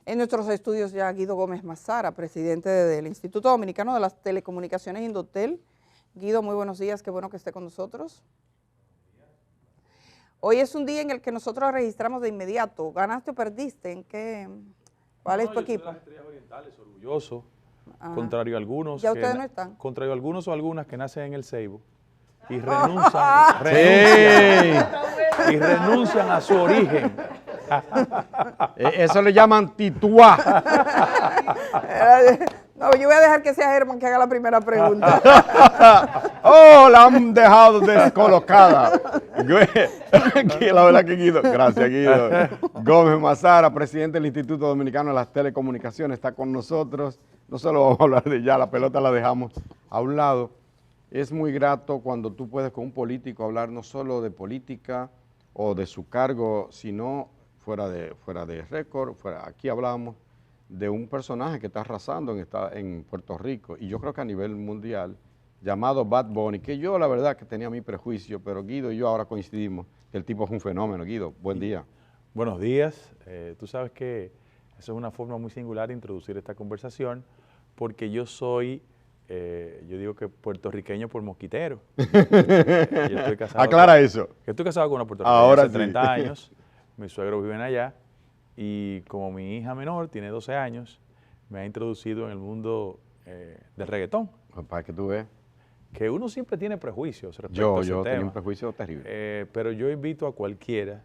En nuestros estudios ya Guido Gómez Mazara, presidente del Instituto Dominicano de las Telecomunicaciones Indotel. Guido, muy buenos días, qué bueno que esté con nosotros. Hoy es un día en el que nosotros registramos de inmediato. ¿Ganaste o perdiste? ¿En qué? ¿Cuál es tu equipo? Yo soy de las Estrellas Orientales, orgulloso, contrario a algunos. ¿Ya ustedes no están? Contrario a algunos o algunas que nacen en el Ceibo y y renuncian a su origen. Eso le llaman tituá. No, yo voy a dejar que sea Germán que haga la primera pregunta. ¡Oh, la han dejado descolocada! La verdad que Guido, gracias Guido. Gómez Mazara, presidente del Instituto Dominicano de las Telecomunicaciones, está con nosotros. No solo vamos a hablar de ya, la pelota la dejamos a un lado. Es muy grato cuando tú puedes con un político hablar no solo de política o de su cargo, sino fuera de récord. Aquí hablamos de un personaje que está arrasando en Puerto Rico y yo creo que a nivel mundial, llamado Bad Bunny, que yo la verdad que tenía mi prejuicio, pero Guido y yo ahora coincidimos que el tipo es un fenómeno. Guido, buen día. Buenos días. Tú sabes que eso es una forma muy singular de introducir esta conversación porque yo soy, yo digo que puertorriqueño por mosquitero. Yo estoy casado Aclara eso. Que estoy casado con una puertorriqueña Ahora hace sí. 30 años, mis suegros viven allá y como mi hija menor tiene 12 años, me ha introducido en el mundo del reggaetón. Para que tú veas. Que uno siempre tiene prejuicios respecto a ese Yo tema. tenía un prejuicio terrible. Pero yo invito a cualquiera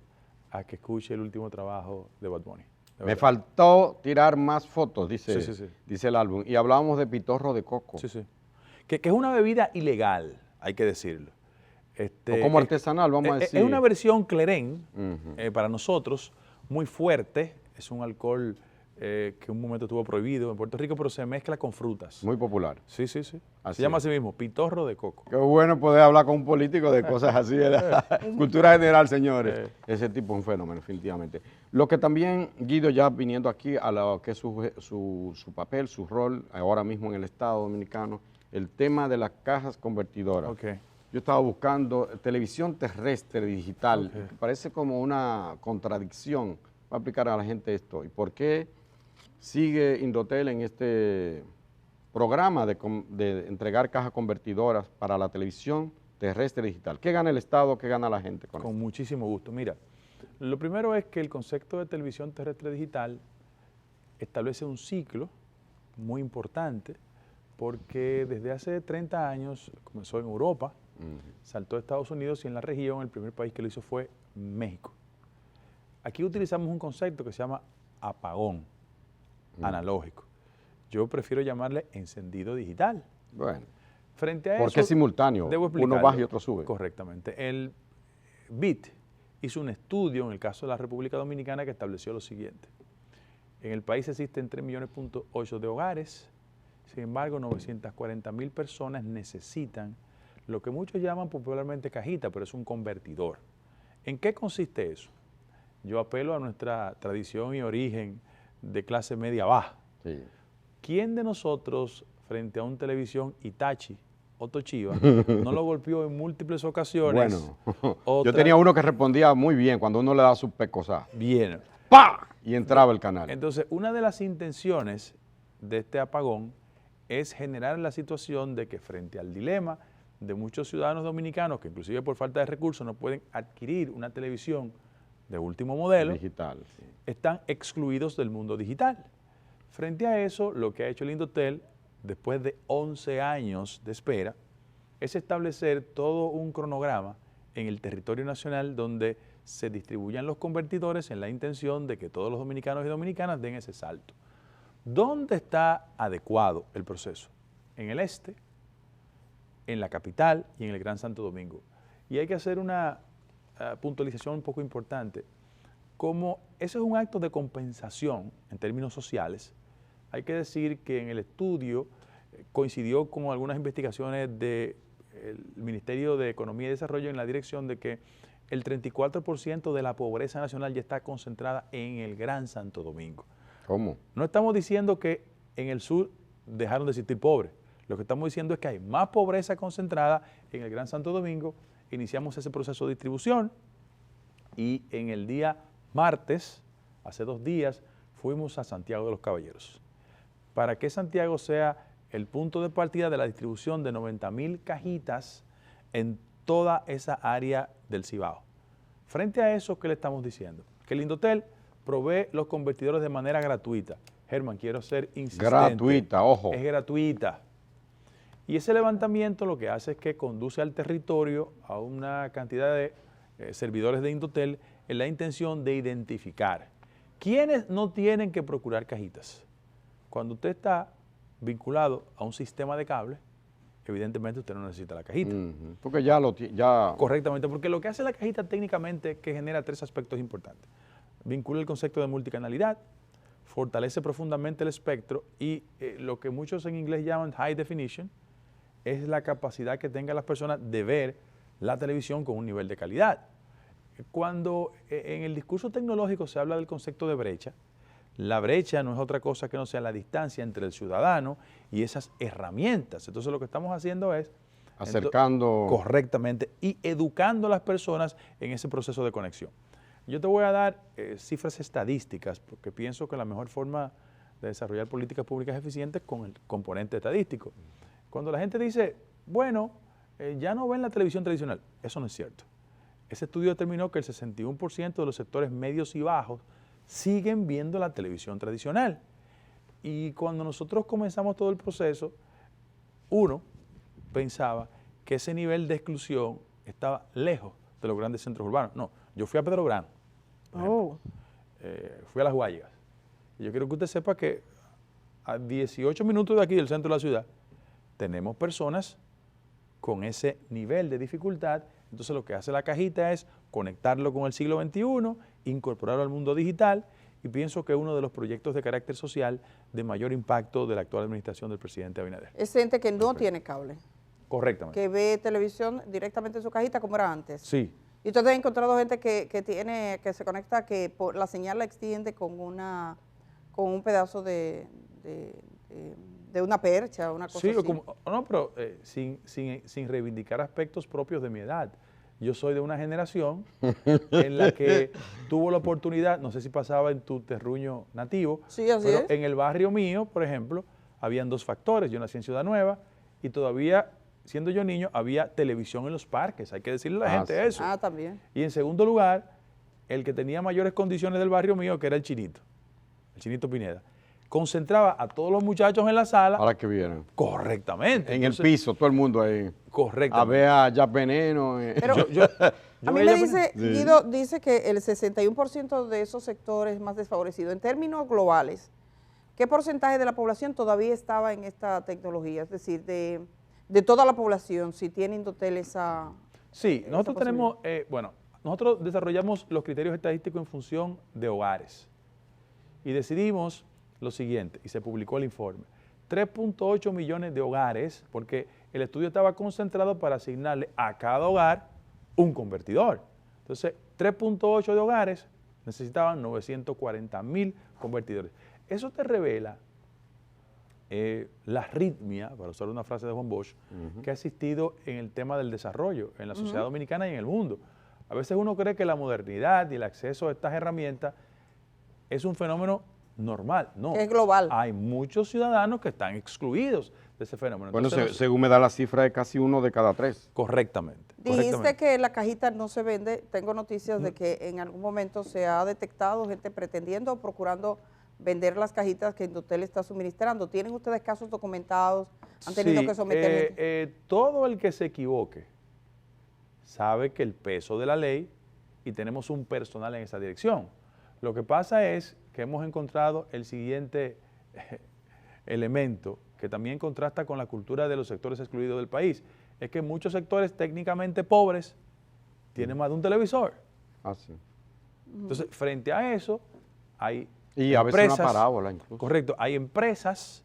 a que escuche el último trabajo de Bad Bunny. Me faltó tirar más fotos, dice, Sí. dice el álbum. Y hablábamos de pitorro de coco. Sí. Que es una bebida ilegal, hay que decirlo. O como artesanal, vamos a decir. Es una versión Clerén, para nosotros, muy fuerte. Es un alcohol que un momento estuvo prohibido en Puerto Rico, pero se mezcla con frutas. Muy popular. Sí. Así Se llama así mismo, pitorro de coco. Qué bueno poder hablar con un político de cosas así, ¿verdad? Cultura general, señores. Ese tipo es un fenómeno, definitivamente. Lo que también, Guido, ya viniendo aquí a lo que es su papel, su rol ahora mismo en el Estado Dominicano, el tema de las cajas convertidoras. Okay. Yo estaba buscando televisión terrestre digital. Okay. Parece como una contradicción. Voy a explicar a la gente esto. ¿Y por qué sigue Indotel en este programa de entregar cajas convertidoras para la televisión terrestre digital? ¿Qué gana el Estado? ¿Qué gana la gente con esto? Con muchísimo gusto. Mira, lo primero es que el concepto de televisión terrestre digital establece un ciclo muy importante porque desde hace 30 años comenzó en Europa, saltó a Estados Unidos y en la región el primer país que lo hizo fue México. Aquí utilizamos un concepto que se llama apagón analógico. Yo prefiero llamarle encendido digital. Bueno, frente a porque eso, es simultáneo, uno baja y otro sube. Correctamente. El BIT hizo un estudio en el caso de la República Dominicana que estableció lo siguiente. En el país existen 3,8 millones de hogares, sin embargo 940,000 personas necesitan lo que muchos llaman popularmente cajita, pero es un convertidor. ¿En qué consiste eso? Yo apelo a nuestra tradición y origen de clase media baja. Sí. ¿Quién de nosotros, frente a un televisión Hitachi o Toshiba, no lo golpeó en múltiples ocasiones? Bueno, yo tenía uno que respondía muy bien cuando uno le daba su pecosá. Bien. ¡Pah! Y entraba el canal. Entonces, una de las intenciones de este apagón es generar la situación de que frente al dilema de muchos ciudadanos dominicanos que inclusive por falta de recursos no pueden adquirir una televisión de último modelo, digital, sí, están excluidos del mundo digital. Frente a eso, lo que ha hecho el Indotel, después de 11 años de espera, es establecer todo un cronograma en el territorio nacional donde se distribuyan los convertidores en la intención de que todos los dominicanos y dominicanas den ese salto. ¿Dónde está adecuado el proceso? En el este, en la capital y en el Gran Santo Domingo. Y hay que hacer una puntualización un poco importante. Como eso es un acto de compensación en términos sociales, hay que decir que en el estudio coincidió con algunas investigaciones del Ministerio de Economía y Desarrollo en la dirección de que el 34% de la pobreza nacional ya está concentrada en el Gran Santo Domingo. ¿Cómo? No estamos diciendo que en el sur dejaron de existir pobres. Lo que estamos diciendo es que hay más pobreza concentrada en el Gran Santo Domingo. Iniciamos ese proceso de distribución y en el día martes, hace 2 días, fuimos a Santiago de los Caballeros, para que Santiago sea el punto de partida de la distribución de 90,000 cajitas en toda esa área del Cibao. Frente a eso, ¿qué le estamos diciendo? Que el Indotel provee los convertidores de manera gratuita. Germán, quiero ser insistente. Gratuita, ojo. Es gratuita. Y ese levantamiento lo que hace es que conduce al territorio a una cantidad de servidores de Indotel en la intención de identificar quiénes no tienen que procurar cajitas. Cuando usted está vinculado a un sistema de cable, evidentemente usted no necesita la cajita. Porque ya lo tiene. Correctamente, porque lo que hace la cajita técnicamente es que genera 3 aspectos importantes. Vincula el concepto de multicanalidad, fortalece profundamente el espectro y lo que muchos en inglés llaman high definition es la capacidad que tengan las personas de ver la televisión con un nivel de calidad. Cuando en el discurso tecnológico se habla del concepto de brecha, la brecha no es otra cosa que no sea la distancia entre el ciudadano y esas herramientas. Entonces lo que estamos haciendo es acercando correctamente y educando a las personas en ese proceso de conexión. Yo te voy a dar cifras estadísticas porque pienso que la mejor forma de desarrollar políticas públicas eficientes es con el componente estadístico. Cuando la gente dice, bueno, ya no ven la televisión tradicional, eso no es cierto. Ese estudio determinó que el 61% de los sectores medios y bajos siguen viendo la televisión tradicional. Y cuando nosotros comenzamos todo el proceso, uno pensaba que ese nivel de exclusión estaba lejos de los grandes centros urbanos. No, yo fui a Pedro Brán, por ejemplo. Fui a Las Guayigas. Y yo quiero que usted sepa que a 18 minutos de aquí del centro de la ciudad tenemos personas con ese nivel de dificultad. Entonces lo que hace la cajita es conectarlo con el siglo XXI, incorporarlo al mundo digital y pienso que es uno de los proyectos de carácter social de mayor impacto de la actual administración del presidente Abinader. Es gente que no tiene cable. Correctamente. Que ve televisión directamente en su cajita como era antes. Sí. Y usted ha encontrado gente que se conecta, que la señal la extiende con un pedazo de una percha, una cosa así. No, pero sin reivindicar aspectos propios de mi edad. Yo soy de una generación en la que tuvo la oportunidad, no sé si pasaba en tu terruño nativo, sí, así pero es. En el barrio mío, por ejemplo, habían 2 factores. Yo nací en Ciudad Nueva y todavía, siendo yo niño, había televisión en los parques. Hay que decirle a la gente eso. Ah, también. Y en segundo lugar, el que tenía mayores condiciones del barrio mío, que era el Chinito Pineda, concentraba a todos los muchachos en la sala. Ahora que vienen. Correctamente. En el piso, todo el mundo ahí. Correctamente. A ver a Jack Veneno. Pero a mí me dice, Guido, dice que el 61% de esos sectores más desfavorecidos, en términos globales, ¿qué porcentaje de la población todavía estaba en esta tecnología? Es decir, de toda la población, si tiene Indotel esa... Sí, nosotros tenemos, nosotros desarrollamos los criterios estadísticos en función de hogares y decidimos lo siguiente, y se publicó el informe, 3.8 millones de hogares, porque el estudio estaba concentrado para asignarle a cada hogar un convertidor. Entonces, 3.8 de hogares necesitaban 940,000 convertidores. Eso te revela la arritmia, para usar una frase de Juan Bosch, que ha existido en el tema del desarrollo en la sociedad dominicana y en el mundo. A veces uno cree que la modernidad y el acceso a estas herramientas es un fenómeno normal, no. Es global. Hay muchos ciudadanos que están excluidos de ese fenómeno. Bueno, Entonces, según me da la cifra de casi 1 de cada 3. Correctamente. Dijiste que la cajita no se vende. Tengo noticias de que en algún momento se ha detectado gente pretendiendo o procurando vender las cajitas que Indotel está suministrando. ¿Tienen ustedes casos documentados? ¿Han tenido que someter gente? Todo el que se equivoque sabe que el peso de la ley y tenemos un personal en esa dirección. Lo que pasa es que hemos encontrado el siguiente elemento que también contrasta con la cultura de los sectores excluidos del país. Es que muchos sectores técnicamente pobres tienen más de un televisor. Ah, sí. Entonces, frente a eso, hay y a veces una parábola incluso. Correcto, hay empresas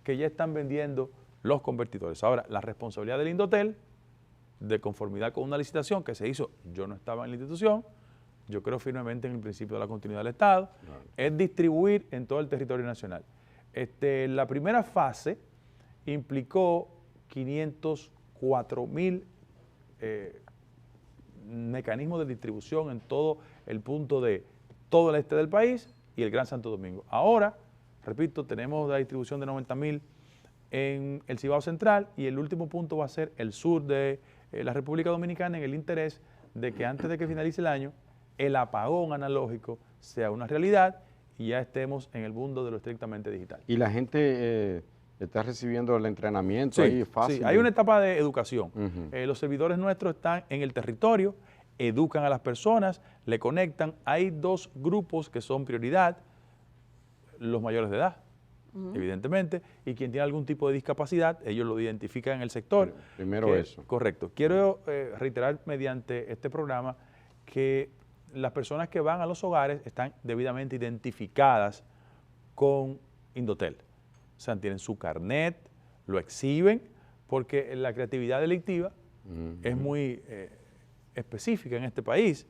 que ya están vendiendo los convertidores. Ahora, la responsabilidad del Indotel, de conformidad con una licitación que se hizo, yo no estaba en la institución, yo creo firmemente en el principio de la continuidad del Estado, es distribuir en todo el territorio nacional. La primera fase implicó 504,000 mecanismos de distribución en todo el punto de todo el este del país y el Gran Santo Domingo. Ahora, repito, tenemos la distribución de 90,000 en el Cibao Central y el último punto va a ser el sur de la República Dominicana, en el interés de que antes de que finalice el año, el apagón analógico sea una realidad y ya estemos en el mundo de lo estrictamente digital. Y la gente está recibiendo el entrenamiento ahí fácil. Sí, hay una etapa de educación. Los servidores nuestros están en el territorio, educan a las personas, le conectan. Hay dos grupos que son prioridad, los mayores de edad, evidentemente, y quien tiene algún tipo de discapacidad, ellos lo identifican en el sector. Primero eso. Correcto. Quiero reiterar mediante este programa que las personas que van a los hogares están debidamente identificadas con Indotel. O sea, tienen su carnet, lo exhiben, porque la creatividad delictiva es muy específica en este país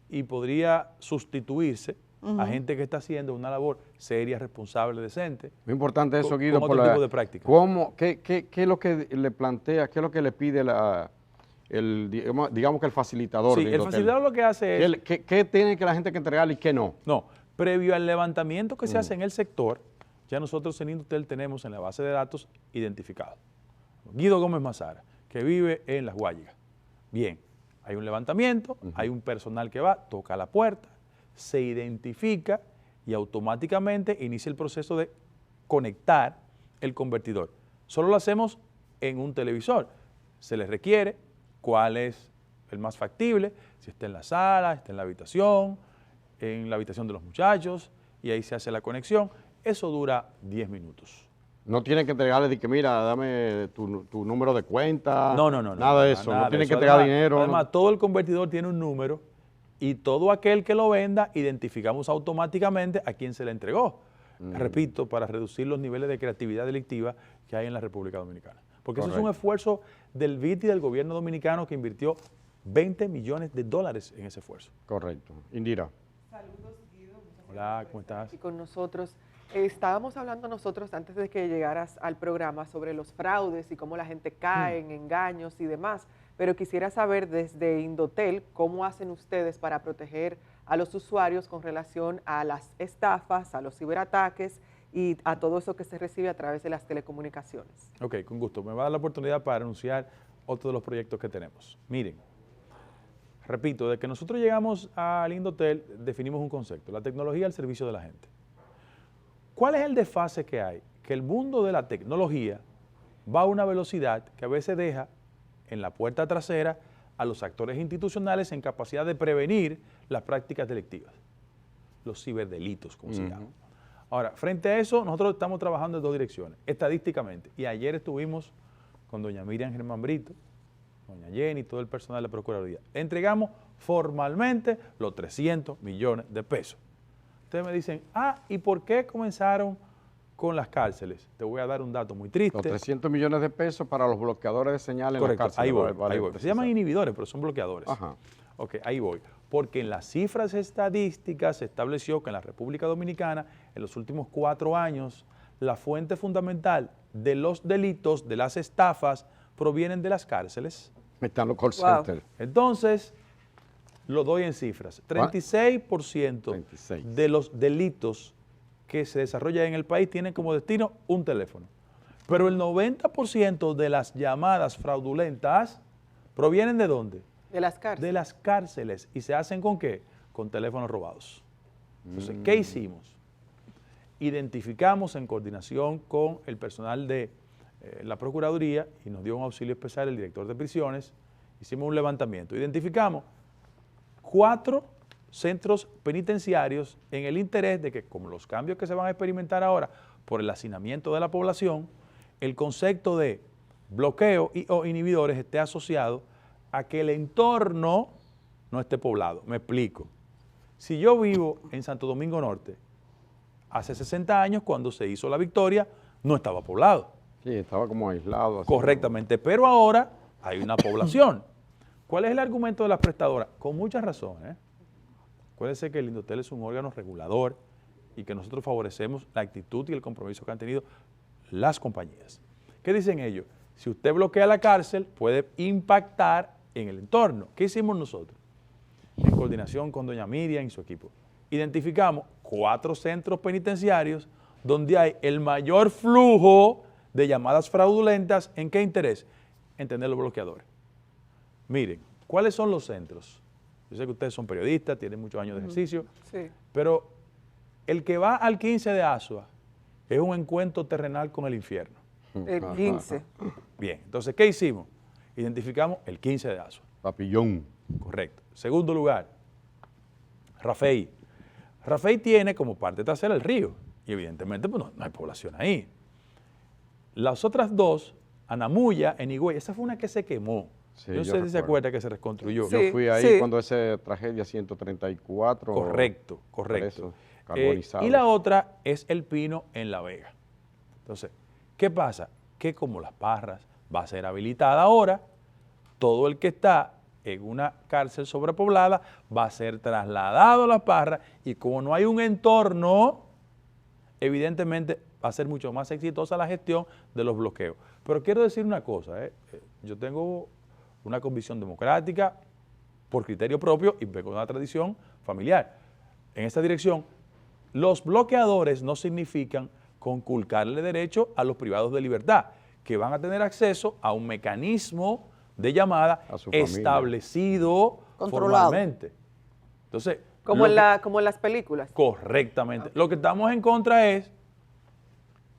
y podría sustituirse a gente que está haciendo una labor seria, responsable, decente. Muy importante eso, Guido, con otro tipo de práctica. ¿Qué es lo que le plantea, qué es lo que le pide digamos que el facilitador? Sí, el facilitador lo que hace es... ¿Qué tiene que la gente que entregar y qué no? No, previo al levantamiento que se hace en el sector, ya nosotros en Indotel tenemos en la base de datos identificado Guido Gómez Mazara, que vive en Las Guayigas. Bien, hay un levantamiento, hay un personal que va, toca la puerta, se identifica y automáticamente inicia el proceso de conectar el convertidor. Solo lo hacemos en un televisor. Se les requiere cuál es el más factible, si está en la sala, está en la habitación de los muchachos, y ahí se hace la conexión. Eso dura 10 minutos. No tienen que entregarle de que, mira, dame tu número de cuenta. No. Nada de eso. No tienen que entregar Además, dinero. Además, todo el convertidor tiene un número y todo aquel que lo venda identificamos automáticamente a quién se le entregó. Repito, para reducir los niveles de creatividad delictiva que hay en la República Dominicana. Porque eso es un esfuerzo del BIT y del gobierno dominicano que invirtió $20 millones en ese esfuerzo. Correcto. Indira. Saludos, Guido. Hola, ¿cómo estás? Y con nosotros. Estábamos hablando nosotros antes de que llegaras al programa sobre los fraudes y cómo la gente cae en engaños y demás, pero quisiera saber desde Indotel cómo hacen ustedes para proteger a los usuarios con relación a las estafas, a los ciberataques y a todo eso que se recibe a través de las telecomunicaciones. Ok, con gusto. Me va a dar la oportunidad para anunciar otro de los proyectos que tenemos. Miren, repito, desde que nosotros llegamos al Indotel definimos un concepto, la tecnología al servicio de la gente. ¿Cuál es el desfase que hay? Que el mundo de la tecnología va a una velocidad que a veces deja en la puerta trasera a los actores institucionales en capacidad de prevenir las prácticas delictivas, los ciberdelitos, como se llaman. Ahora, frente a eso, nosotros estamos trabajando en dos direcciones, estadísticamente, y ayer estuvimos con doña Miriam Germán Brito, doña Jenny, todo el personal de la Procuraduría. Entregamos formalmente los 300 millones de pesos. Ustedes me dicen, ¿y por qué comenzaron con las cárceles? Te voy a dar un dato muy triste. Los 300 millones de pesos para los bloqueadores de señal en las cárceles. Ahí voy. Se llaman inhibidores, pero son bloqueadores. Ajá. Ok, ahí voy. Porque en las cifras estadísticas se estableció que en la República Dominicana, en los últimos 4 años, la fuente fundamental de los delitos, de las estafas, provienen de las cárceles. Están los call centers. Entonces, lo doy en cifras. 36% de los delitos que se desarrollan en el país tienen como destino un teléfono. Pero el 90% de las llamadas fraudulentas provienen ¿de dónde? De las cárceles. De las cárceles. ¿Y se hacen con qué? Con teléfonos robados. Entonces, ¿qué hicimos? Identificamos en coordinación con el personal de la Procuraduría y nos dio un auxilio especial el director de prisiones, hicimos un levantamiento. Identificamos 4 centros penitenciarios en el interés de que, como los cambios que se van a experimentar ahora por el hacinamiento de la población, el concepto de bloqueo o inhibidores esté asociado a que el entorno no esté poblado. Me explico. Si yo vivo en Santo Domingo Norte, hace 60 años, cuando se hizo la Victoria, no estaba poblado. Sí, estaba como aislado. Así. Correctamente, pero ahora hay una población. ¿Cuál es el argumento de las prestadoras? Con muchas razones. Acuérdense que el Indotel es un órgano regulador y que nosotros favorecemos la actitud y el compromiso que han tenido las compañías. ¿Qué dicen ellos? Si usted bloquea la cárcel, puede impactar en el entorno. ¿Qué hicimos nosotros? En coordinación con doña Miriam y su equipo. identificamos 4 centros penitenciarios donde hay el mayor flujo de llamadas fraudulentas. ¿En qué interés? En tener los bloqueadores. Miren, ¿cuáles son los centros? Yo sé que ustedes son periodistas, tienen muchos años de ejercicio, Sí. pero el que va al 15 de Asua es un encuentro terrenal con el infierno. El 15. Bien, entonces, ¿qué hicimos? Identificamos el 15 de Asua. Papillón. Correcto. Segundo lugar, Rafey. Rafey tiene como parte trasera el río y evidentemente pues, no hay población ahí. Las otras 2, Anamuya, en Higüey, esa fue una que se quemó. Sí, yo no yo sé si se recuerdo. acuerda que se reconstruyó. Sí. Yo fui ahí cuando esa tragedia 134. Correcto, presos, correcto. carbonizados. Y la otra es El Pino en La Vega. Entonces, ¿qué pasa? Que como Las Parras va a ser habilitada ahora, todo el que está en una cárcel sobrepoblada va a ser trasladado a Las Parras y como no hay un entorno, evidentemente va a ser mucho más exitosa la gestión de los bloqueos. Pero quiero decir una cosa, yo tengo una convicción democrática por criterio propio y vengo de una tradición familiar. En esta dirección, los bloqueadores no significan conculcarle derecho a los privados de libertad, que van a tener acceso a un mecanismo de llamada A su familia. establecido Controlado. formalmente. Entonces, Como, lo que- como en las películas. correctamente. Lo que estamos en contra es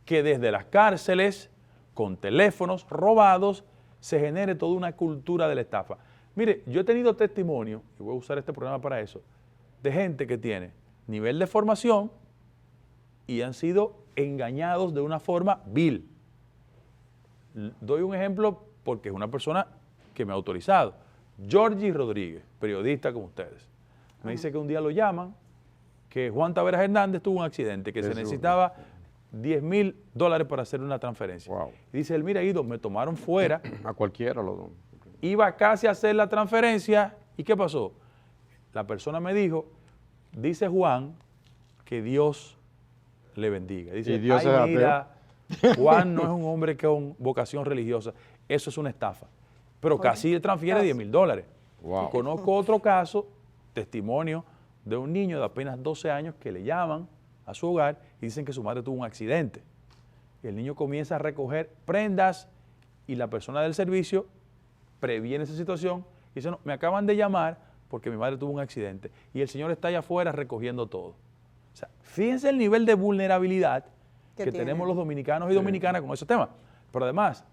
que desde las cárceles, con teléfonos robados, se genere toda una cultura de la estafa. Mire, yo he tenido testimonio, y voy a usar este programa para eso, de gente que tiene nivel de formación y han sido engañados de una forma vil. Doy un ejemplo porque es una persona que me ha autorizado. Georgie Rodríguez, periodista como ustedes, me dice que un día lo llaman, que Juan Taveras Hernández tuvo un accidente, que se Eso. necesitaba $10,000 para hacer una transferencia. Wow. Y dice él, mira Guido, me tomaron fuera, A cualquiera lo don. iba casi a hacer la transferencia, ¿y qué pasó? La persona me dijo, dice Juan, que Dios le bendiga. Dice, Y Dios ay, es ateo". mira, Juan no es un hombre con vocación religiosa, eso es una estafa. Pero casi le transfiere $10,000. Wow. Y conozco otro caso, testimonio de un niño de apenas 12 años que le llaman a su hogar y dicen que su madre tuvo un accidente. Y el niño comienza a recoger prendas y la persona del servicio previene esa situación y dice, no, me acaban de llamar porque mi madre tuvo un accidente y el señor está allá afuera recogiendo todo. O sea, fíjense el nivel de vulnerabilidad que tiene. tenemos los dominicanos y dominicanas con esos temas. Pero además,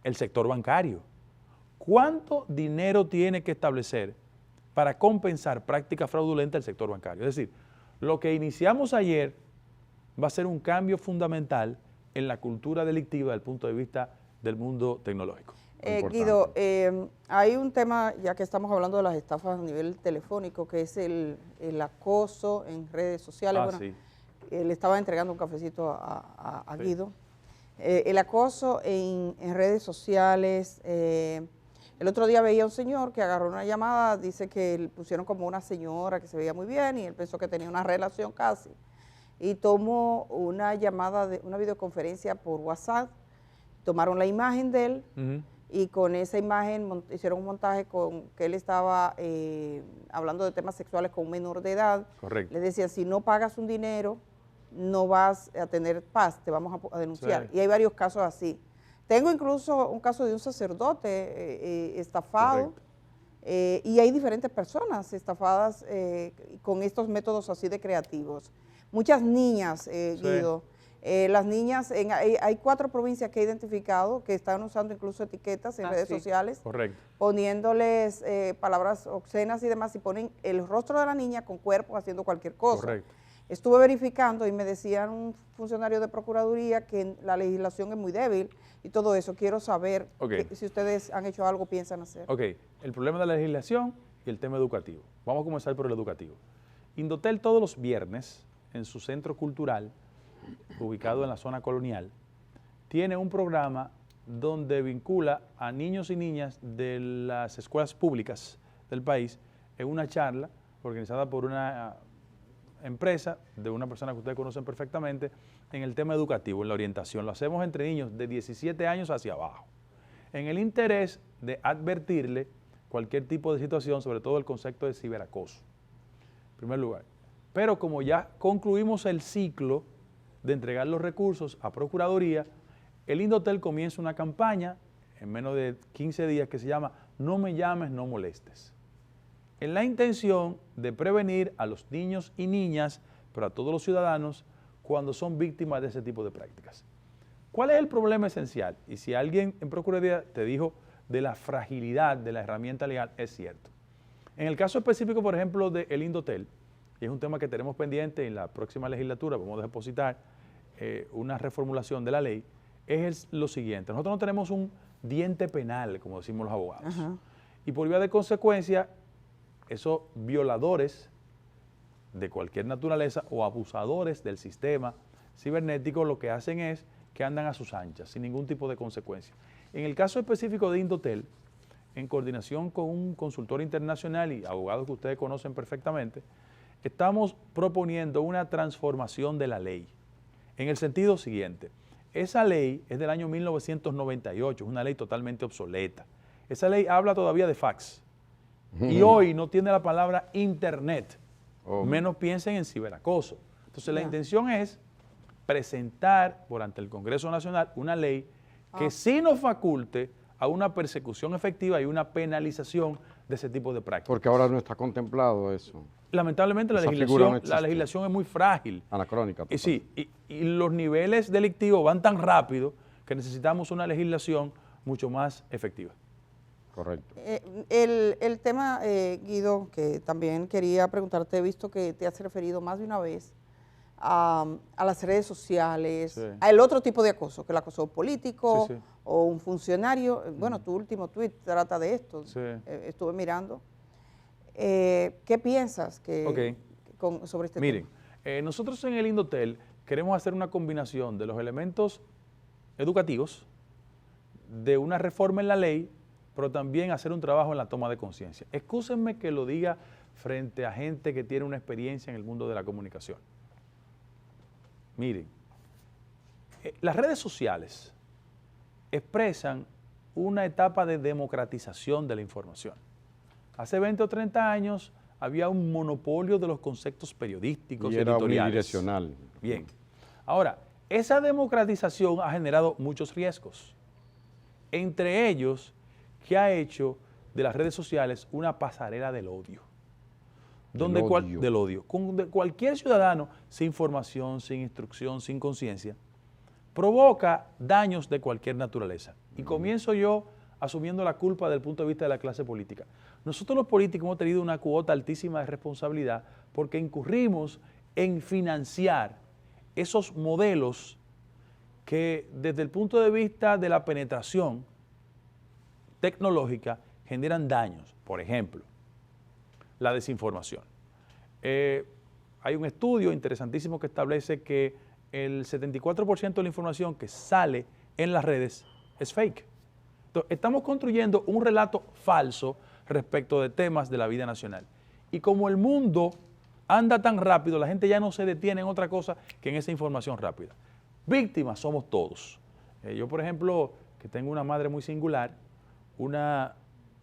el sector bancario. ¿Cuánto dinero tiene que establecer para compensar prácticas fraudulentas del sector bancario? Es decir, lo que iniciamos ayer va a ser un cambio fundamental en la cultura delictiva desde el punto de vista del mundo tecnológico. Importante. Guido, hay un tema, ya que estamos hablando de las estafas a nivel telefónico, que es el acoso en redes sociales. Ah, Bueno, sí. le estaba entregando un cafecito a Sí. Guido. El acoso en redes sociales. El otro día veía un señor que agarró una llamada, dice que le pusieron como una señora que se veía muy bien y él pensó que tenía una relación casi. Y tomó una llamada, una videoconferencia por WhatsApp, tomaron la imagen de él. Ujú. Y con esa imagen hicieron un montaje con que él estaba hablando de temas sexuales con un menor de edad. Correcto. Le decían, si no pagas un dinero, no vas a tener paz, te vamos a denunciar. Sí. Y hay varios casos así. Tengo incluso un caso de un sacerdote estafado. Correcto. Y hay diferentes personas estafadas con estos métodos así de creativos. Muchas niñas, Guido. Las niñas, hay 4 provincias que he identificado que están usando incluso etiquetas en redes sí. sociales, Correcto. poniéndoles palabras obscenas y demás, y ponen el rostro de la niña con cuerpo haciendo cualquier cosa. Correcto. Estuve verificando y me decían un funcionario de Procuraduría que la legislación es muy débil y todo eso. Quiero saber Ok. si ustedes han hecho algo, piensan hacer. Ok, el problema de la legislación y el tema educativo. Vamos a comenzar por el educativo. Indotel todos los viernes en su centro cultural, ubicado en la zona colonial, tiene un programa donde vincula a niños y niñas de las escuelas públicas del país en una charla organizada por una empresa de una persona que ustedes conocen perfectamente en el tema educativo, en la orientación. Lo hacemos entre niños de 17 años hacia abajo, en el interés de advertirle cualquier tipo de situación, sobre todo el concepto de ciberacoso. En primer lugar. Pero como ya concluimos el ciclo de entregar los recursos a Procuraduría, el Indotel comienza una campaña en menos de 15 días que se llama No me llames, no molestes, en la intención de prevenir a los niños y niñas, pero a todos los ciudadanos, cuando son víctimas de ese tipo de prácticas. ¿Cuál es el problema esencial? Y si alguien en Procuraduría te dijo de la fragilidad de la herramienta legal, es cierto. En el caso específico, por ejemplo, del Indotel, y es un tema que tenemos pendiente en la próxima legislatura, vamos a depositar una reformulación de la ley, es lo siguiente. Nosotros no tenemos un diente penal, como decimos los abogados. Ajá. Y por vía de consecuencia, esos violadores de cualquier naturaleza o abusadores del sistema cibernético lo que hacen es que andan a sus anchas, sin ningún tipo de consecuencia. En el caso específico de Indotel, en coordinación con un consultor internacional y abogados que ustedes conocen perfectamente, estamos proponiendo una transformación de la ley, en el sentido siguiente. Esa ley es del año 1998, es una ley totalmente obsoleta. Esa ley habla todavía de fax y hoy no tiene la palabra internet, menos piensen en ciberacoso. Entonces la intención es presentar por ante el Congreso Nacional una ley que sí nos faculte a una persecución efectiva y una penalización de ese tipo de prácticas. Porque ahora no está contemplado eso. Lamentablemente la Esa figura no existe. legislación es muy frágil. Anacrónica. Y sí, y los niveles delictivos van tan rápido que necesitamos una legislación mucho más efectiva. Correcto. El tema, Guido, que también quería preguntarte, he visto que te has referido más de una vez a las redes sociales, Sí. al otro tipo de acoso, que el acoso político Sí, sí. o un funcionario. Bueno, tu último tuit trata de esto, Sí. estuve mirando. ¿Qué piensas sobre este Miren, tema? nosotros en el Indotel queremos hacer una combinación de los elementos educativos, de una reforma en la ley, pero también hacer un trabajo en la toma de conciencia. Excúsenme que lo diga frente a gente que tiene una experiencia en el mundo de la comunicación. Miren, las redes sociales expresan una etapa de democratización de la información. Hace 20 o 30 años había un monopolio de los conceptos periodísticos y era editoriales. unidireccional. Bien. Ahora, esa democratización ha generado muchos riesgos. Entre ellos, que ha hecho de las redes sociales una pasarela del odio. Donde cualquier ciudadano sin formación, sin instrucción, sin conciencia, provoca daños de cualquier naturaleza. Y comienzo yo asumiendo la culpa desde el punto de vista de la clase política. Nosotros los políticos hemos tenido una cuota altísima de responsabilidad porque incurrimos en financiar esos modelos que desde el punto de vista de la penetración tecnológica generan daños. Por ejemplo, la desinformación. Hay un estudio interesantísimo que establece que el 74% de la información que sale en las redes es fake. Entonces, estamos construyendo un relato falso respecto de temas de la vida nacional. Y como el mundo anda tan rápido, la gente ya no se detiene en otra cosa que en esa información rápida. Víctimas somos todos. Yo, por ejemplo, que tengo una madre muy singular, una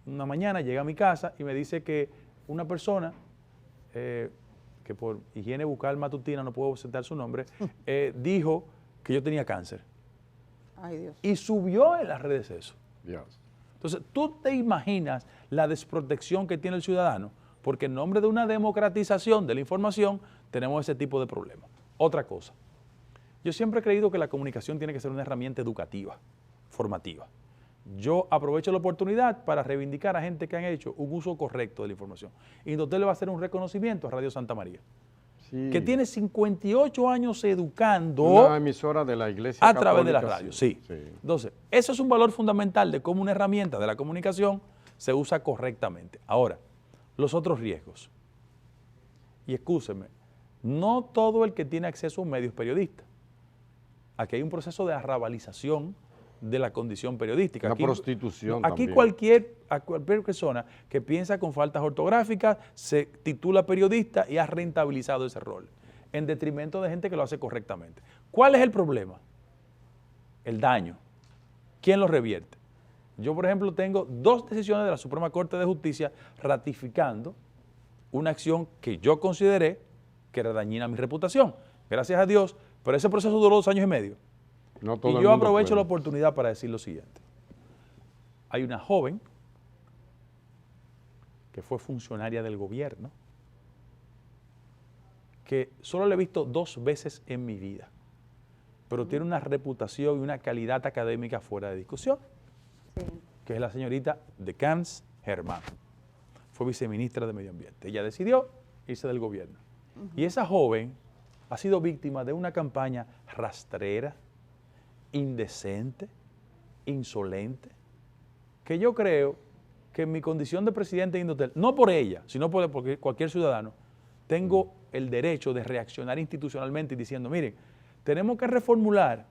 mañana llega a mi casa y me dice que una persona, que por higiene bucal matutina no puedo citar su nombre, dijo que yo tenía cáncer. Ay, Dios. Y subió en las redes eso. Dios. Entonces, tú te imaginas la desprotección que tiene el ciudadano, porque en nombre de una democratización de la información tenemos ese tipo de problemas. Otra cosa, yo siempre he creído que la comunicación tiene que ser una herramienta educativa, formativa. Yo aprovecho la oportunidad para reivindicar a gente que han hecho un uso correcto de la información. Y Indotel le va a hacer un reconocimiento a Radio Santa María, Sí. que tiene 58 años educando Una emisora de la Iglesia a través de la Católica, radio, sí. Sí. Entonces, eso es un valor fundamental de cómo una herramienta de la comunicación se usa correctamente. Ahora, los otros riesgos. Y excúsenme, no todo el que tiene acceso a un medio es periodista. Aquí hay un proceso de arrabalización de la condición periodística. Una Aquí, prostitución aquí también. cualquier persona que piensa con faltas ortográficas se titula periodista y ha rentabilizado ese rol, en detrimento de gente que lo hace correctamente. ¿Cuál es el problema? El daño. ¿Quién lo revierte? Yo, por ejemplo, tengo 2 decisiones de la Suprema Corte de Justicia ratificando una acción que yo consideré que era dañina a mi reputación. Gracias a Dios, pero ese proceso duró 2 años y medio. No todo Y el yo mundo aprovecho puede. la oportunidad para decir lo siguiente. Hay una joven que fue funcionaria del gobierno que solo la he visto 2 veces en mi vida, pero tiene una reputación y una calidad académica fuera de discusión, que es la señorita de Camps Germán. Fue viceministra de Medio Ambiente. Ella decidió irse del gobierno. Y esa joven ha sido víctima de una campaña rastrera, indecente, insolente, que yo creo que en mi condición de presidente de Indotel, no por ella, sino por cualquier ciudadano, tengo el derecho de reaccionar institucionalmente y diciendo, miren, tenemos que reformular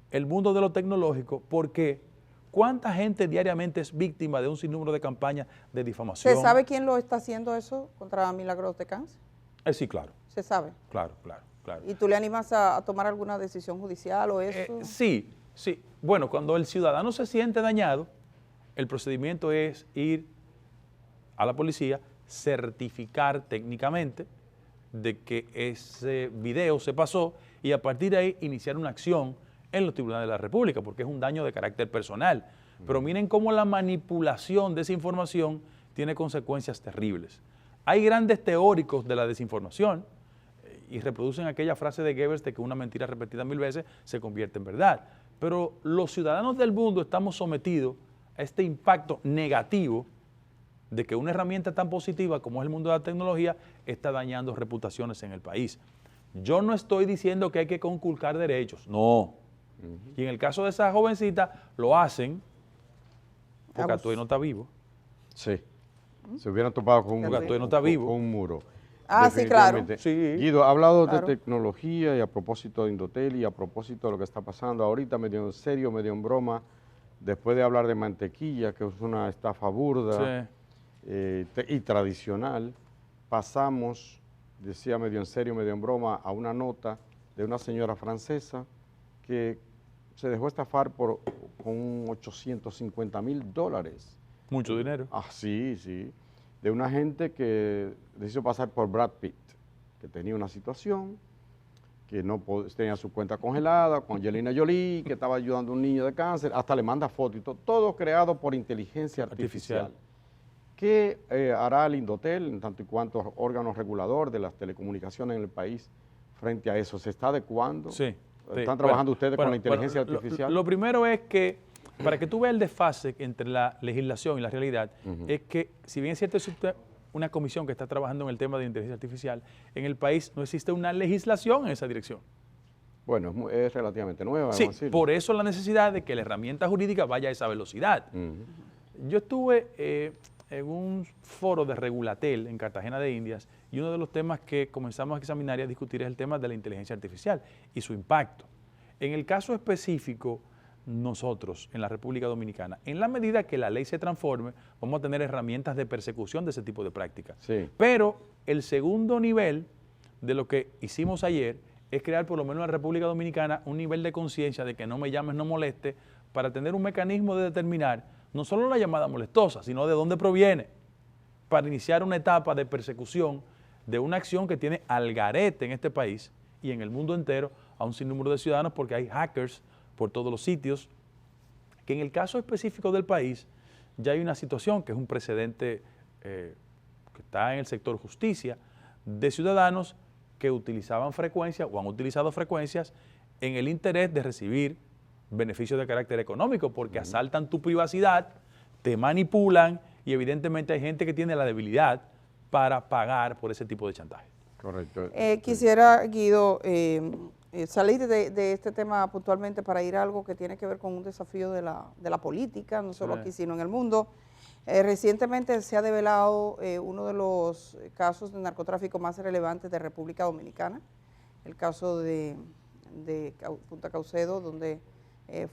el mundo de lo tecnológico porque ¿cuánta gente diariamente es víctima de un sinnúmero de campañas de difamación? ¿Se sabe quién lo está haciendo eso contra Milagros de Camps? Sí, claro. ¿Se sabe? Claro. ¿Y tú le animas a tomar alguna decisión judicial o eso? Sí. Bueno, cuando el ciudadano se siente dañado, el procedimiento es ir a la policía, certificar técnicamente de que ese video se pasó y a partir de ahí iniciar una acción en los tribunales de la República, porque es un daño de carácter personal. Pero miren cómo la manipulación de esa información tiene consecuencias terribles. Hay grandes teóricos de la desinformación y reproducen aquella frase de Goebbels de que una mentira repetida 1000 veces se convierte en verdad. Pero los ciudadanos del mundo estamos sometidos a este impacto negativo de que una herramienta tan positiva como es el mundo de la tecnología está dañando reputaciones en el país. Yo no estoy diciendo que hay que conculcar derechos, no. Y en el caso de esa jovencita lo hacen porque Atuey no está vivo. Sí. Se hubieran topado con Porque Atuey no está vivo. con un muro. Sí, claro. Definitivamente. Sí. Guido, ha hablado Claro. de tecnología y a propósito de Indotel y a propósito de lo que está pasando ahorita, medio en serio, medio en broma, después de hablar de mantequilla, que es una estafa burda y tradicional, pasamos, decía medio en serio, medio en broma, a una nota de una señora francesa que se dejó estafar con $850,000. Mucho dinero. Sí. De una gente que decidió pasar por Brad Pitt, que tenía una situación, que no tenía su cuenta congelada, con Angelina Jolie, que estaba ayudando a un niño de cáncer, hasta le manda fotos y todo creado por inteligencia artificial. ¿Qué hará el Indotel, en tanto y cuanto órgano regulador de las telecomunicaciones en el país, frente a eso? ¿Se está adecuando? Sí. ¿Están trabajando ustedes con la inteligencia artificial? Lo primero es que, para que tú veas el desfase entre la legislación y la realidad, es que, si bien es cierto, existe una comisión que está trabajando en el tema de inteligencia artificial, en el país no existe una legislación en esa dirección. Bueno, es relativamente nueva. Sí, vamos a decirlo. por eso la necesidad de que la herramienta jurídica vaya a esa velocidad. Yo estuve en un foro de Regulatel en Cartagena de Indias y uno de los temas que comenzamos a examinar y a discutir es el tema de la inteligencia artificial y su impacto. En el caso específico, nosotros en la República Dominicana, en la medida que la ley se transforme, vamos a tener herramientas de persecución de ese tipo de prácticas. Sí. Pero el segundo nivel de lo que hicimos ayer es crear, por lo menos en la República Dominicana, un nivel de conciencia de que no me llames, no moleste, para tener un mecanismo de determinar no solo la llamada molestosa, sino de dónde proviene, para iniciar una etapa de persecución de una acción que tiene al garete en este país y en el mundo entero a un sinnúmero de ciudadanos, porque hay hackers por todos los sitios, que en el caso específico del país ya hay una situación que es un precedente que está en el sector justicia, de ciudadanos que utilizaban frecuencias o han utilizado frecuencias en el interés de recibir beneficios de carácter económico, porque asaltan tu privacidad, te manipulan y evidentemente hay gente que tiene la debilidad para pagar por ese tipo de chantaje. Correcto. Quisiera, Guido, salir de este tema puntualmente para ir a algo que tiene que ver con un desafío de la política, no solo aquí, sino en el mundo. Recientemente se ha develado uno de los casos de narcotráfico más relevantes de República Dominicana, el caso de Punta Caucedo, donde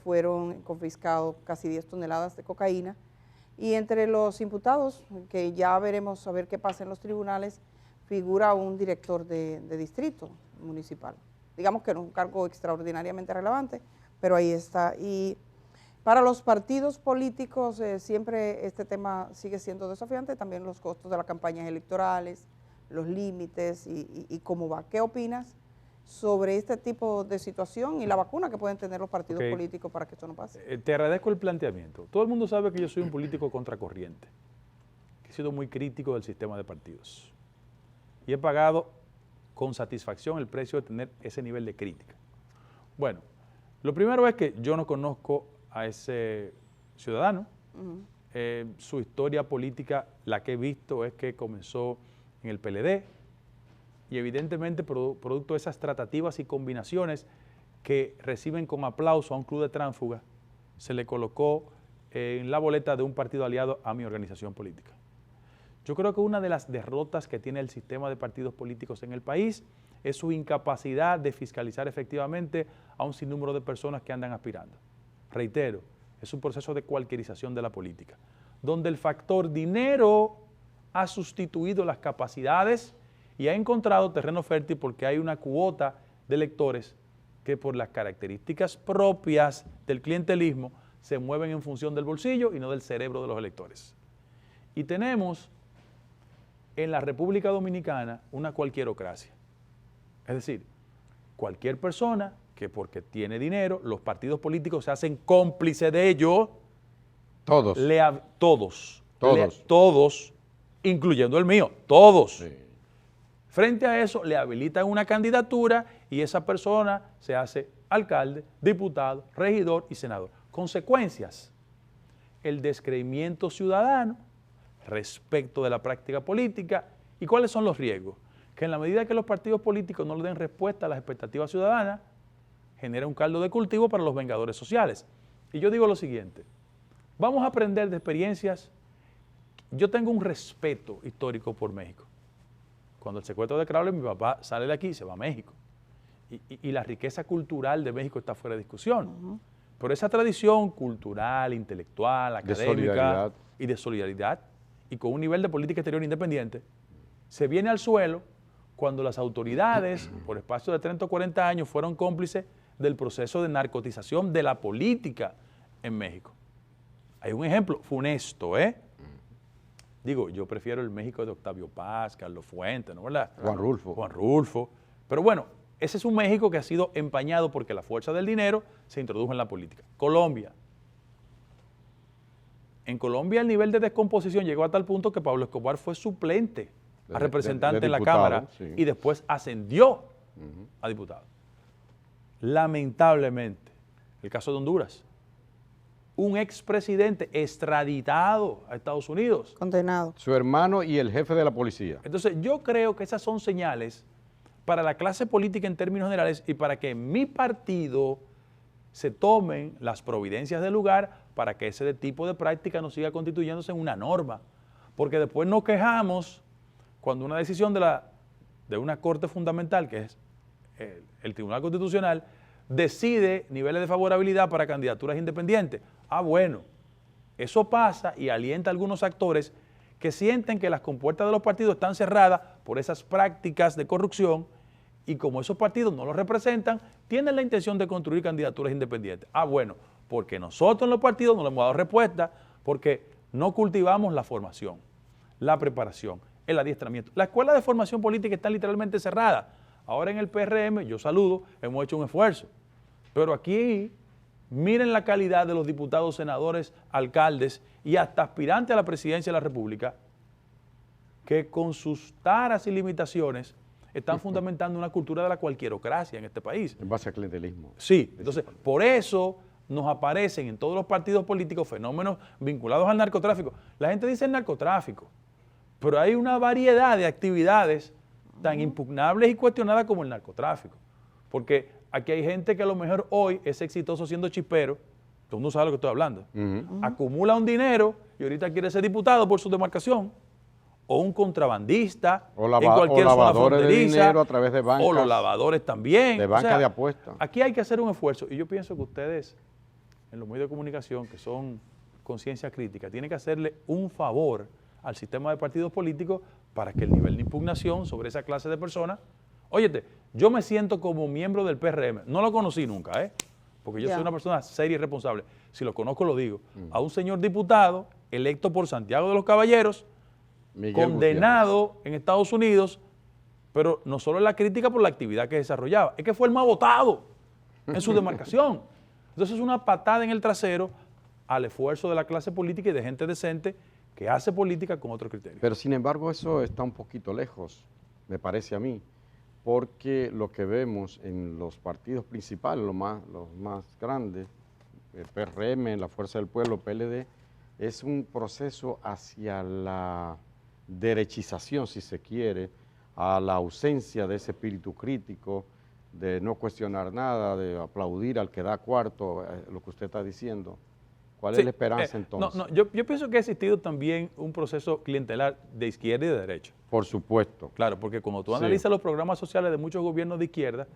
fueron confiscados casi 10 toneladas de cocaína. Y entre los imputados, que ya veremos a ver qué pasa en los tribunales, figura un director de distrito municipal. Digamos que no es un cargo extraordinariamente relevante, pero ahí está. Y para los partidos políticos siempre este tema sigue siendo desafiante, también los costos de las campañas electorales, los límites y cómo va. ¿Qué opinas sobre este tipo de situación y la vacuna que pueden tener los partidos políticos para que esto no pase? Te agradezco el planteamiento. Todo el mundo sabe que yo soy un político contracorriente, que he sido muy crítico del sistema de partidos y he pagado con satisfacción el precio de tener ese nivel de crítica. Bueno, lo primero es que yo no conozco a ese ciudadano. Su historia política, la que he visto es que comenzó en el PLD y evidentemente producto de esas tratativas y combinaciones que reciben con aplauso a un club de tránsfuga, se le colocó en la boleta de un partido aliado a mi organización política. Yo creo que una de las derrotas que tiene el sistema de partidos políticos en el país es su incapacidad de fiscalizar efectivamente a un sinnúmero de personas que andan aspirando. Reitero, es un proceso de cualquierización de la política, donde el factor dinero ha sustituido las capacidades y ha encontrado terreno fértil porque hay una cuota de electores que por las características propias del clientelismo se mueven en función del bolsillo y no del cerebro de los electores. Y tenemos en la República Dominicana una cualquierocracia. Es decir, cualquier persona que porque tiene dinero, los partidos políticos se hacen cómplices de ello. Todos. Todos, incluyendo el mío, todos. Sí. Frente a eso, le habilitan una candidatura y esa persona se hace alcalde, diputado, regidor y senador. Consecuencias, el descreimiento ciudadano respecto de la práctica política. ¿Y cuáles son los riesgos? Que en la medida que los partidos políticos no le den respuesta a las expectativas ciudadanas, genera un caldo de cultivo para los vengadores sociales. Y yo digo lo siguiente, vamos a aprender de experiencias. Yo tengo un respeto histórico por México. Cuando el secuestro de Crowley, mi papá sale de aquí y se va a México. Y la riqueza cultural de México está fuera de discusión. Pero esa tradición cultural, intelectual, académica y de solidaridad, y con un nivel de política exterior independiente, se viene al suelo cuando las autoridades, por espacio de 30 o 40 años, fueron cómplices del proceso de narcotización de la política en México. Hay un ejemplo funesto, Digo, yo prefiero el México de Octavio Paz, Carlos Fuentes, ¿no verdad? Juan Rulfo. Pero bueno, ese es un México que ha sido empañado porque la fuerza del dinero se introdujo en la política. Colombia. En Colombia el nivel de descomposición llegó a tal punto que Pablo Escobar fue suplente a representante en la Cámara y después ascendió a diputado. Lamentablemente, el caso de Honduras, un expresidente extraditado a Estados Unidos. Condenado. Su hermano y el jefe de la policía. Entonces, yo creo que esas son señales para la clase política en términos generales y para que en mi partido se tomen las providencias del lugar para que ese tipo de práctica no siga constituyéndose en una norma. Porque después nos quejamos cuando una decisión de una corte fundamental, que es el Tribunal Constitucional, decide niveles de favorabilidad para candidaturas independientes. Ah, bueno, eso pasa y alienta a algunos actores que sienten que las compuertas de los partidos están cerradas por esas prácticas de corrupción y como esos partidos no los representan, tienen la intención de construir candidaturas independientes. Ah, bueno, porque nosotros en los partidos no le hemos dado respuesta porque no cultivamos la formación, la preparación, el adiestramiento. La escuela de formación política está literalmente cerrada. Ahora en el PRM, yo saludo, hemos hecho un esfuerzo. Pero aquí, miren la calidad de los diputados, senadores, alcaldes y hasta aspirantes a la presidencia de la República, que con sus taras y limitaciones están fundamentando una cultura de la cualquierocracia en este país. En base al clientelismo. Sí, entonces, por eso nos aparecen en todos los partidos políticos fenómenos vinculados al narcotráfico. La gente dice el narcotráfico, pero hay una variedad de actividades tan impugnables y cuestionadas como el narcotráfico. Porque aquí hay gente que a lo mejor hoy es exitoso siendo chispero, todo el mundo sabe lo que estoy hablando, acumula un dinero y ahorita quiere ser diputado por su demarcación, o un contrabandista o en cualquier zona fronteriza, de dinero a través de bancas, o los lavadores también. De bancas de apuestas. Aquí hay que hacer un esfuerzo y yo pienso que ustedes, en los medios de comunicación, que son conciencia crítica, tienen que hacerle un favor al sistema de partidos políticos para que el nivel de impugnación sobre esa clase de personas, óyete, yo me siento como miembro del PRM, no lo conocí nunca, porque yo soy una persona seria y responsable, si lo conozco lo digo, a un señor diputado electo por Santiago de los Caballeros, condenado en Estados Unidos, pero no solo la crítica por la actividad que desarrollaba, es que fue el más votado en su demarcación. Entonces es una patada en el trasero al esfuerzo de la clase política y de gente decente que hace política con otro criterio. Pero sin embargo eso está un poquito lejos, me parece a mí, porque lo que vemos en los partidos principales, los más grandes, el PRM, la Fuerza del Pueblo, PLD, es un proceso hacia la derechización, si se quiere, a la ausencia de ese espíritu crítico, de no cuestionar nada, de aplaudir al que da cuarto, lo que usted está diciendo. ¿Cuál es la esperanza entonces? Yo pienso que ha existido también un proceso clientelar de izquierda y de derecha. Por supuesto. Claro, porque cuando tú analizas los programas sociales de muchos gobiernos de izquierda,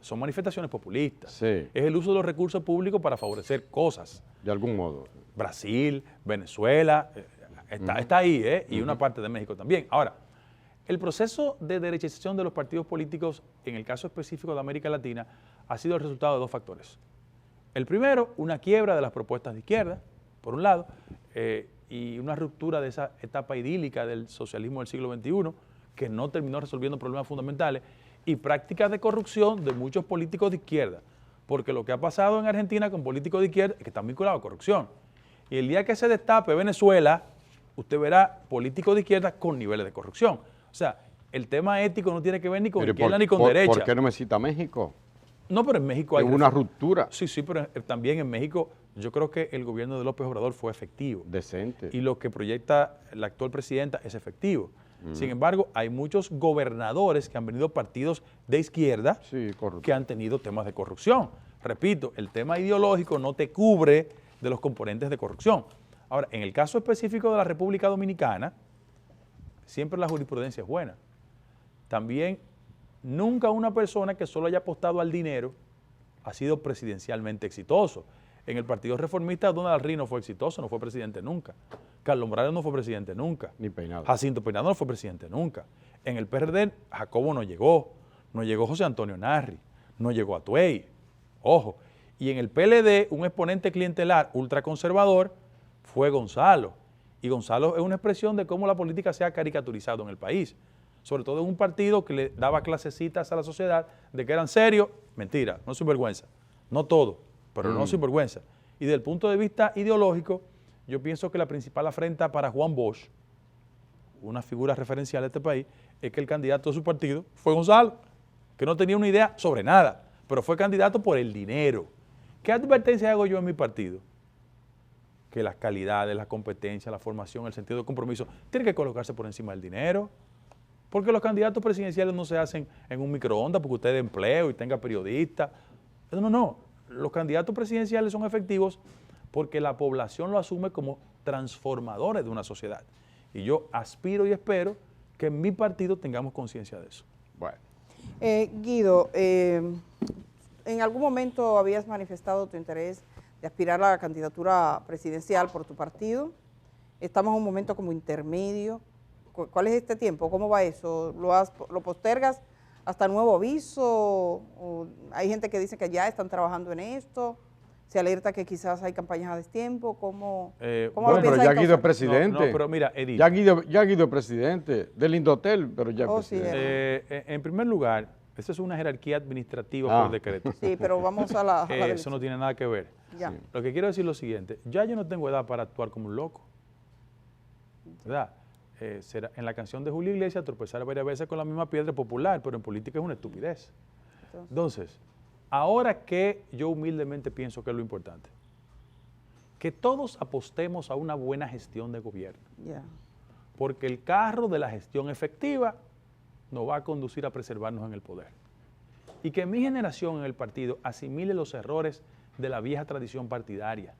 son manifestaciones populistas. Sí. Es el uso de los recursos públicos para favorecer cosas. De algún modo. Brasil, Venezuela, está ahí, y una parte de México también. Ahora, el proceso de derechización de los partidos políticos, en el caso específico de América Latina, ha sido el resultado de dos factores. El primero, una quiebra de las propuestas de izquierda, por un lado, y una ruptura de esa etapa idílica del socialismo del siglo XXI, que no terminó resolviendo problemas fundamentales, y prácticas de corrupción de muchos políticos de izquierda, porque lo que ha pasado en Argentina con políticos de izquierda es que están vinculados a corrupción. Y el día que se destape Venezuela, usted verá políticos de izquierda con niveles de corrupción. O sea, el tema ético no tiene que ver ni con izquierda ni con derecha. ¿Por qué no me cita México? No, pero en México hay una ruptura. Sí, pero también en México yo creo que el gobierno de López Obrador fue efectivo. Decente. Y lo que proyecta la actual presidenta es efectivo. Sin embargo, hay muchos gobernadores que han venido partidos de izquierda que han tenido temas de corrupción. Repito, el tema ideológico no te cubre de los componentes de corrupción. Ahora, en el caso específico de la República Dominicana, siempre la jurisprudencia es buena. También, nunca una persona que solo haya apostado al dinero ha sido presidencialmente exitoso. En el Partido Reformista, Donald Rí no fue exitoso, no fue presidente nunca. Carlos Morales no fue presidente nunca. Ni Peinado. Jacinto Peinado no fue presidente nunca. En el PRD, Jacobo no llegó José Antonio Narri, no llegó Atuey, ojo. Y en el PLD, un exponente clientelar ultraconservador fue Gonzalo. Y Gonzalo es una expresión de cómo la política se ha caricaturizado en el país. Sobre todo en un partido que le daba clasecitas a la sociedad de que eran serios. Mentira, no sinvergüenza. No todo, pero no sinvergüenza. Y desde el punto de vista ideológico, yo pienso que la principal afrenta para Juan Bosch, una figura referencial de este país, es que el candidato de su partido fue Gonzalo, que no tenía una idea sobre nada, pero fue candidato por el dinero. ¿Qué advertencia hago yo en mi partido? Que las calidades, la competencia, la formación, el sentido de compromiso, tienen que colocarse por encima del dinero. Porque los candidatos presidenciales no se hacen en un microondas porque usted dé empleo y tenga periodistas. No. Los candidatos presidenciales son efectivos porque la población lo asume como transformadores de una sociedad. Y yo aspiro y espero que en mi partido tengamos conciencia de eso. Bueno. Guido, en algún momento habías manifestado tu interés de aspirar a la candidatura presidencial por tu partido. Estamos en un momento como intermedio. ¿Cuál es este tiempo? ¿Cómo va eso? ¿Lo postergas hasta nuevo aviso? ¿O hay gente que dice que ya están trabajando en esto? ¿Se alerta que quizás hay campañas a destiempo? ¿Cómo bueno, pero ya Guido es presidente. No, pero mira, Edith. Ya Guido es presidente del Indotel, pero ya es presidente. Sí, en primer lugar, esa es una jerarquía administrativa por decreto. Sí, pero vamos a la eso no tiene nada que ver. Ya. Sí. Lo que quiero decir es lo siguiente. Ya yo no tengo edad para actuar como un loco. ¿Verdad? En la canción de Julio Iglesias, tropezar varias veces con la misma piedra popular, pero en política es una estupidez. Entonces, ahora que yo humildemente pienso que es lo importante, que todos apostemos a una buena gestión de gobierno. Yeah. Porque el carro de la gestión efectiva nos va a conducir a preservarnos en el poder. Y que mi generación en el partido asimile los errores de la vieja tradición partidaria.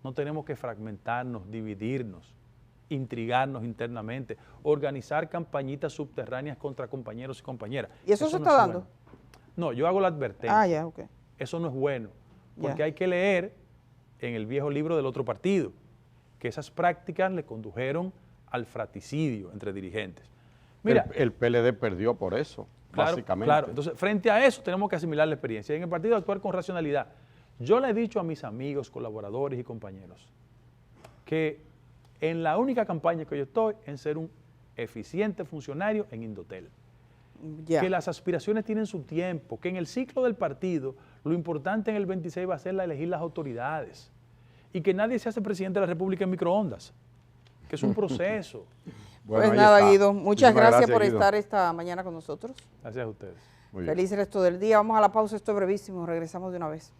No tenemos que fragmentarnos, dividirnos, intrigarnos internamente, organizar campañitas subterráneas contra compañeros y compañeras. ¿Y eso se está dando? Bueno. No, yo hago la advertencia. Ya, ok. Eso no es bueno, porque hay que leer en el viejo libro del otro partido, que esas prácticas le condujeron al fratricidio entre dirigentes. Mira, el PLD perdió por eso, básicamente. Claro, entonces frente a eso tenemos que asimilar la experiencia y en el partido actuar con racionalidad. Yo le he dicho a mis amigos, colaboradores y compañeros que en la única campaña que yo estoy, en ser un eficiente funcionario en Indotel. Ya. Que las aspiraciones tienen su tiempo, que en el ciclo del partido lo importante en el 26 va a ser elegir las autoridades y que nadie se hace presidente de la República en microondas, que es un proceso. Bueno, Pues ahí nada, está. Guido, muchas gracias por Guido. estar esta mañana con nosotros. Gracias a ustedes. Muy bien. Feliz resto del día. Vamos a la pausa, esto es brevísimo, regresamos de una vez.